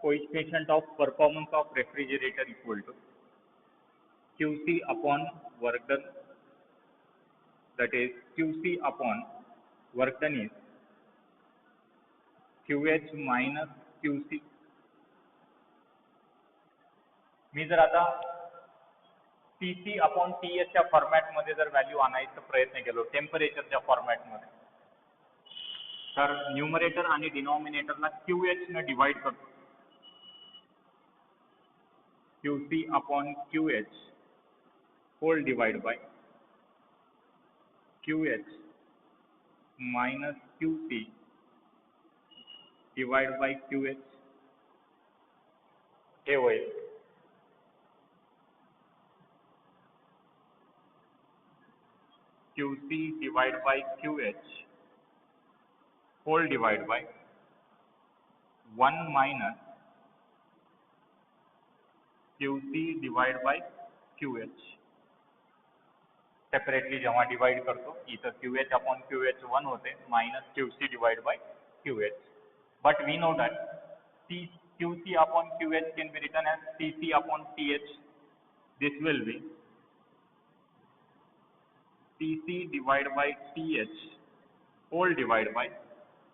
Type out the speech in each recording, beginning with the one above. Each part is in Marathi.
coefficient of performance of refrigerator equal to QC upon work done, that is QC upon work done is QH minus QC. मी जर आता TC अपॉन TH च्या फॉर्मॅटमध्ये जर व्हॅल्यू आणायचा प्रयत्न केलो टेम्परेचरच्या फॉर्मॅटमध्ये, तर न्यूमरेटर आणि डिनॉमिनेटरला QH ने डिवाइड करतो. QC upon QH whole divide by QH minus QC divide by QH हे होईल. QC divide by QH whole divide by 1 minus QC divide by QH. Separately जेव्हा डिवाइड करतो इथं QH अपॉन QH 1 होते minus QC divide by QH. But we know that QC upon QH can be written as TC upon TH. This will be TC divided by TH whole divided by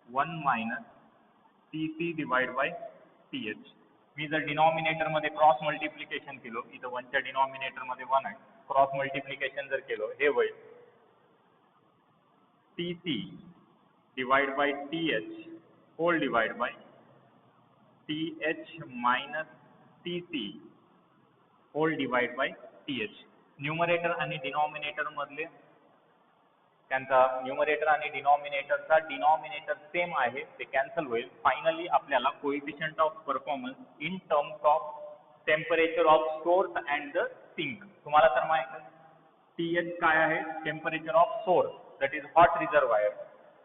1 minus TC divided by TH. मी जर डिनॉमिनेटर मध्ये क्रॉस मल्टिप्लिकेशन केलो, इथं 1 च्या डिनॉमिनेटर मध्ये 1 आहे, क्रॉस मल्टिप्लिकेशन जर केलो हे होईल TC divided by TH whole divided by TH minus TC whole divided by TH. Numerator आणि डिनॉमिनेटर मधले त्यांचा न्यूमरेटर आणि डिनॉमिनेटरचा डिनॉमिनेटर सेम आहे ते कॅन्सल होईल. फायनली आपल्याला coefficient of performance in terms of temperature of source and the sink. तुम्हाला तर माहिती आहे TH काय आहे, temperature of source that is hot reservoir.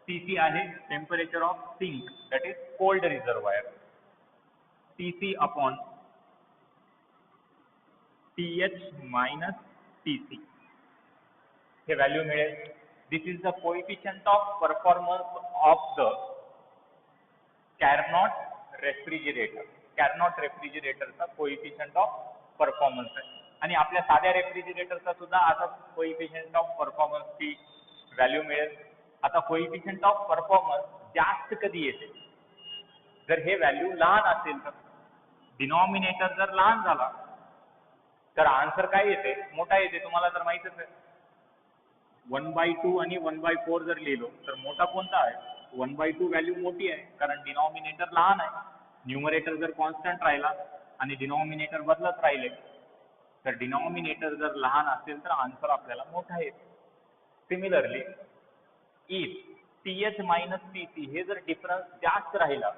TC आहे temperature of sink that is cold reservoir. TC upon TH minus TC हे व्हॅल्यू मिळेल. This is the coefficient of performance of the Carnot refrigerator. Carnot refrigerator चा coefficient of performance आहे. आणि आपल्या साध्या रेफ्रिजरेटरचा सुद्धा आता coefficient of performance ची व्हॅल्यू मिळेल. आता coefficient of performance जास्त कधी येते, जर हे व्हॅल्यू लहान असेल तर. डिनॉमिनेटर जर लहान झाला तर आन्सर काय येते, मोठा येते. तुम्हाला तर माहितच आहे 1/2 आणि 1/4 जर लिहिलो तर मोठा कोणता आहे, 1/2 व्हॅल्यू मोठी आहे कारण डिनॉमिनेटर लहान आहे. न्यूमरेटर जर कॉन्स्टंट राहिला आणि डिनॉमिनेटर बदलत राहिले तर डिनॉमिनेटर जर लहान असेल तर आन्सर आपल्याला मोठा येतो. Similarly if TH minus TC हे जर डिफरन्स जास्त राहिला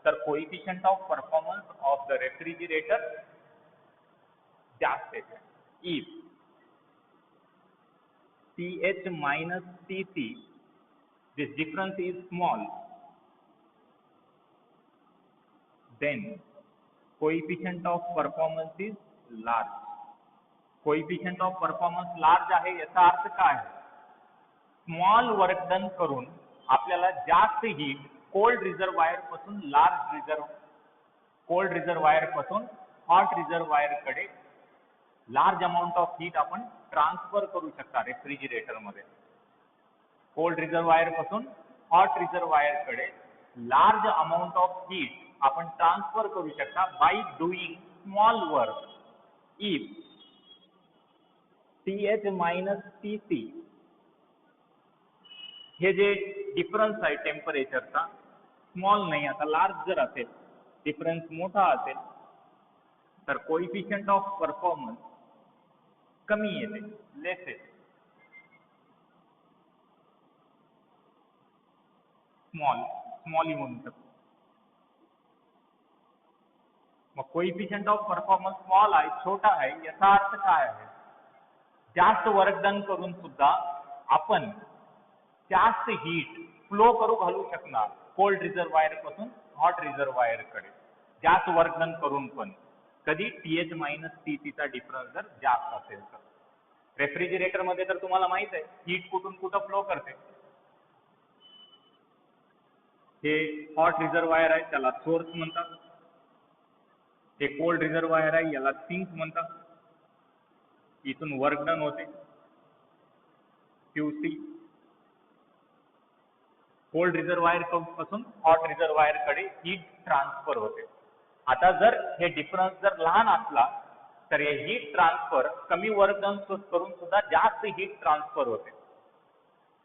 तर coefficient of performance of the refrigerator जास्त येते. If TH minus TC, this difference is small, then coefficient of performance is large. Coefficient of performance large आहे याचा अर्थ काय आहे, स्मॉल वर्क डन करून आपल्याला जास्त हीट कोल्ड रिझर्वायर पासून कोल्ड रिझर्वायर पासून हॉट रिझर्वायर कडे लार्ज अमाउंट ऑफ हीट आपण ट्रान्सफर करू शकता रेफ्रिजरेटर मध्ये. कोल्ड रिझर्वायर पासून हॉट रिझर्वायर कडे लार्ज अमाउंट ऑफ हीट आपण ट्रान्सफर करू शकता bye doing small work. If TH minus TC हे जे डिफरन्स आहे टेम्परेचरचा स्मॉल नाही, आता लार्ज जर असेल, डिफरन्स मोठा असेल तर कोएफिशिएंट ऑफ परफॉर्मन्स कमी येते, लेस येते. स्मॉल ही म्हणू शकतो. मग कोएफिशिएंट ऑफ परफॉर्मन्स स्मॉल आहे, छोटा आहे याचा अर्थ काय आहे, जास्त वर्क डन करून सुद्धा आपण जास्त हीट फ्लो करू घालू शकणार कोल्ड रिझर्वायर पासून हॉट रिझर्वायर कडे, जास्त वर्क डन करून पण. कधी TH मायनस TC चा डिफरन्स जर जास्त असेल तर. रेफ्रिजरेटर मध्ये तर तुम्हाला माहित आहे हीट कुठून कुठं फ्लो करते. हे हॉट रिझर्वायर आहे त्याला सोर्स म्हणतात हे कोल्ड रिझर्वायर आहे, याला सिंक म्हणतात. इथून वर्क डन होते QC. कोल्ड रिझर्वायर पासून हॉट रिझर्वायर कडे हीट ट्रान्सफर होते. आता जर हे डिफरन्स जर लहान असला तर हे हीट ट्रान्सफर कमी वर्क डन करून सुद्धा जास्त हीट ट्रान्सफर होते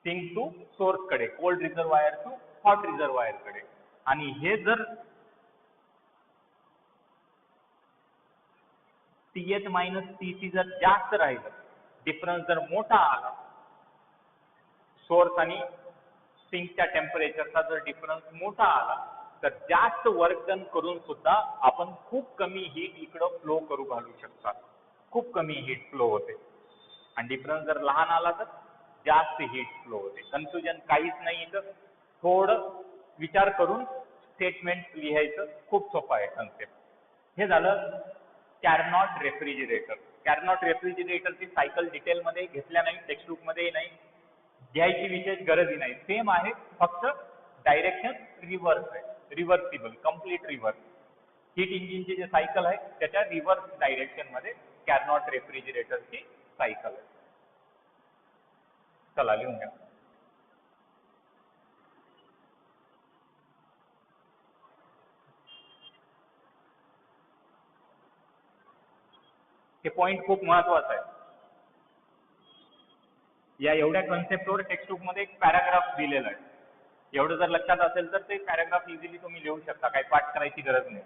सिंक टू सोर्स कडे, cold reservoir to hot reservoir कडे. आणि हे जर TH मायनस TC जर जास्त राहिलं, डिफरन्स जर मोठा आला, सोर्स आणि सिंकच्या टेम्परेचरचा जर डिफरन्स मोठा आला, तर जास्त वर्क डन करून सुद्धा आपण खूप कमी हीट इकडं फ्लो करू घालू शकतात. खूप कमी हीट फ्लो होते. आणि डिफरन्स जर लहान आला तर जास्त हीट फ्लो होते. कन्फ्युजन काहीच नाही. इथं थोडं विचार करून स्टेटमेंट लिहायचं, खूप सोपं आहे कन्सेप्ट. हे झालं कॅरनॉट रेफ्रिजरेटर. कॅरनॉट रेफ्रिजरेटरची सायकल डिटेलमध्ये घेतल्या नाही, टेक्स्टबुकमध्ये नाही, घ्यायची विशेष गरजही नाही. सेम आहे, फक्त डायरेक्शन रिव्हर्स आहे, रिव्हर्सिबल, कम्प्लीट रिव्हर्स. हीट इंजिनची जे सायकल आहे त्याच्या रिव्हर्स डायरेक्शनमध्ये कॅरनॉट रेफ्रिजरेटरची सायकल आहे. चला लिहून घ्या. हे पॉइंट खूप महत्वाचं आहे. या एवढ्या कन्सेप्टवर टेक्स्टबुकमध्ये एक पॅराग्राफ दिलेला आहे. एवढं जर लक्षात असेल तर ते पॅराग्राफ इझिली तुम्ही लिहू शकता, काही पाठ करायची गरज नाही.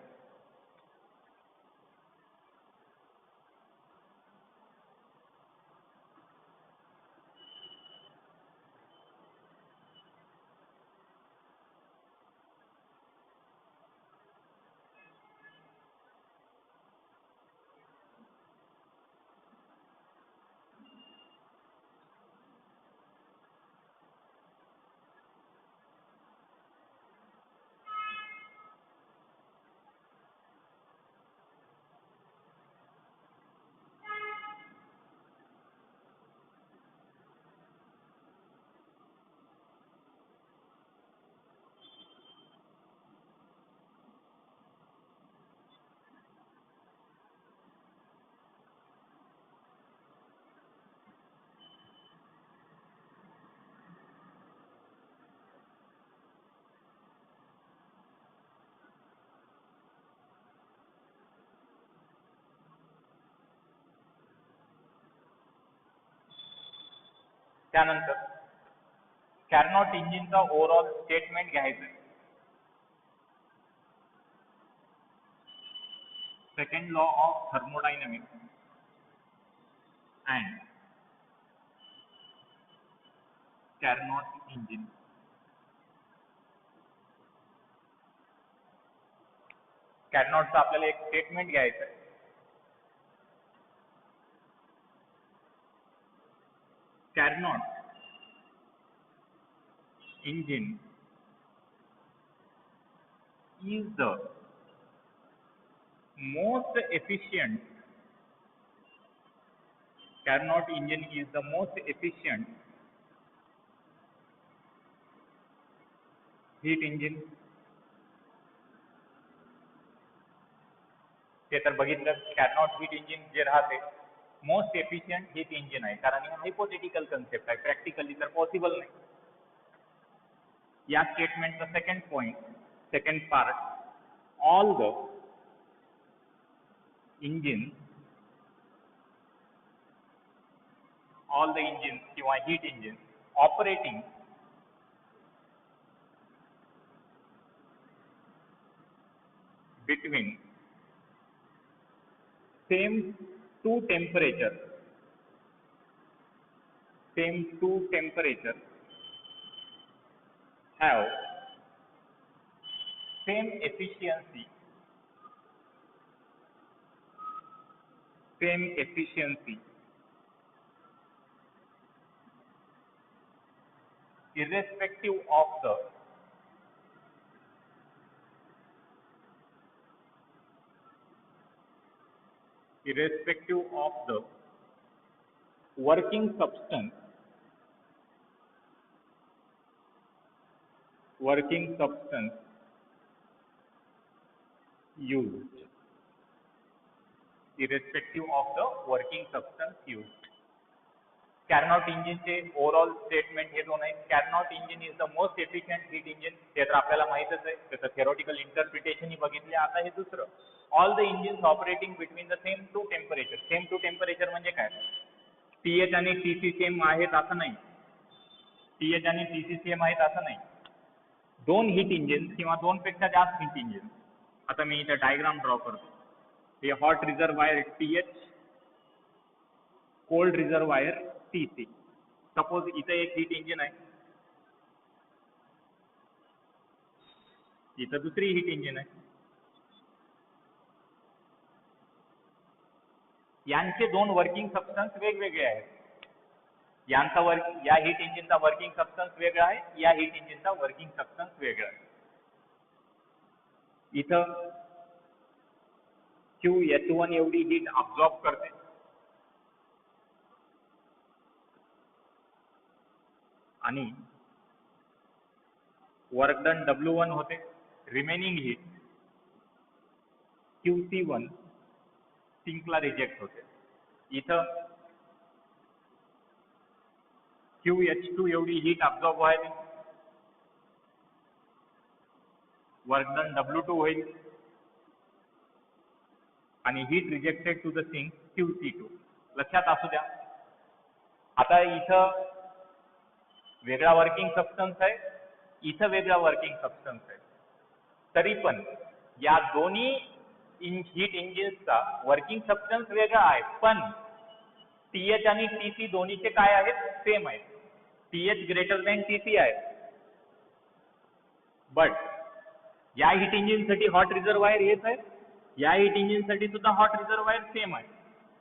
त्यानंतर कॅरनॉट इंजिनचा ओव्हरऑल स्टेटमेंट घ्यायचं आहे. Second law of thermodynamics and Carnot engine. कॅरनॉटचं आपल्याला एक स्टेटमेंट घ्यायचं आहे. Carnot engine is the most efficient. Carnot engine is the most efficient heat engine. ते तर बघितलं, कॅरनॉट हीट इंजिन जे राहते मोस्ट एफिशियंट हीट इंजिन आहे, कारण हे हायपोथेटिकल कन्सेप्ट आहे, प्रॅक्टिकली तर पॉसिबल नाही. या स्टेटमेंटचा second point, second part, all the engine, all the engine किंवा heat engine operating between same two temperature have same efficiency irrespective of the working substance used. irrespective of the working substance used. Carnot engine चे ओव्हरऑल स्टेटमेंट हे दोन आहेत. Carnot engine is the most efficient heat engine. ते तर आपल्याला माहीतच आहे. त्याचं theoretical interpretation ही बघितले. आता हे दुसरं. All the engines operating between the same two temperature. Same to temperature म्हणजे काय? TH आणि TC सेम आहेत असं नाही. TH आणि TC सेम आहेत असं नाही. दोन हीट इंजिन किंवा दोन पेक्षा जास्त हीट इंजिन. आता मी इथे डायग्राम ड्रॉ करतो. हे hot reservoir TH, cold reservoir TC. Suppose इथे एक हीट इंजिन आहे, इथं दुसरी हीट इंजिन आहे. यांचे दोन वर्किंग सबस्टन्स वेगवेगळे आहेत. या हीट इंजिनचा वर्किंग सबस्टन्स वेगळा आहे, या हीट इंजिनचा वर्किंग सबस्टन्स वेगळा आहे. इथं QH1 एवढी हीट अब्सॉर्ब करते आणि वर्क डन W1 होते. रिमेनिंग हीट QC1 सिंकला रिजेक्ट होते. इथं QH2 एवढी हीट अब्सॉर्ब व्हायली, वर्क डन W2 होईल आणि heat rejected to the sink QC2. लक्षात असू द्या. आता इथं वेगळा वर्किंग सबस्टन्स आहे, इथं वेगळा वर्किंग सबस्टन्स आहे. तरी पण या दोन्ही हीट इंजिन्सचा वर्किंग सबस्टन्स वेगळा आहे, पण TH आणि TC दोन्हीचे काय आहेत? सेम आहेत. TH ग्रेटर दॅन TC आहे. बट या हीट इंजिनसाठी हॉट रिझर्वायर हेच आहे, या हीट इंजिनसाठी सुद्धा हॉट रिझर्वायर सेम आहे.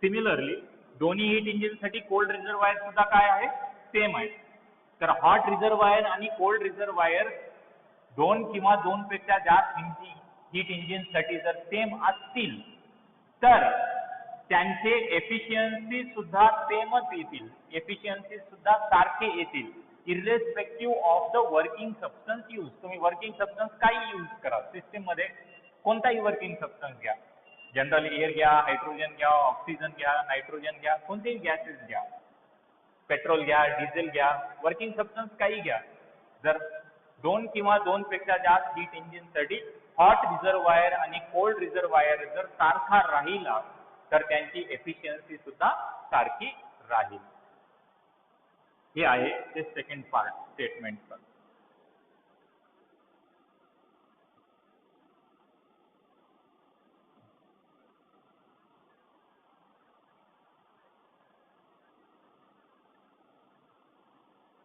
सिमिलरली दोन्ही हीट इंजिनसाठी कोल्ड रिझर्वायर सुद्धा काय आहे? सेम आहे. तर हॉट रिझर्वायर आणि कोल्ड रिझर्वायर दोन किंवा दोन पेक्षा जास्त हीट इंजिनसाठी जर सेम असतील तर त्यांचे एफिशियन्सी सुद्धा सेमच येतील, एफिशियन्सी सुद्धा सारखे येतील, irrespective of the working substance use. तुम्ही वर्किंग सबस्टन्स काही यूज करा, सिस्टीम मध्ये कोणताही वर्किंग सबस्टन्स घ्या, जनरली एअर घ्या, हायड्रोजन घ्या, ऑक्सिजन घ्या, नायट्रोजन घ्या, कोणतेही गॅसेस घ्या, पेट्रोल घ्या, डिझेल घ्या, वर्किंग सबस्टन्स काही घ्या. जर दोन किंवा दोन पेक्षा जास्त हीट इंजिनसाठी हॉट रिझर्वायर आणि कोल्ड रिझर्वायर जर सारखा राहिला तर त्यांची एफिशियन्सी सुद्धा सारखी राहील. हे आहे ते सेकंड पार्ट स्टेटमेंटचं.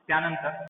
त्यानंतर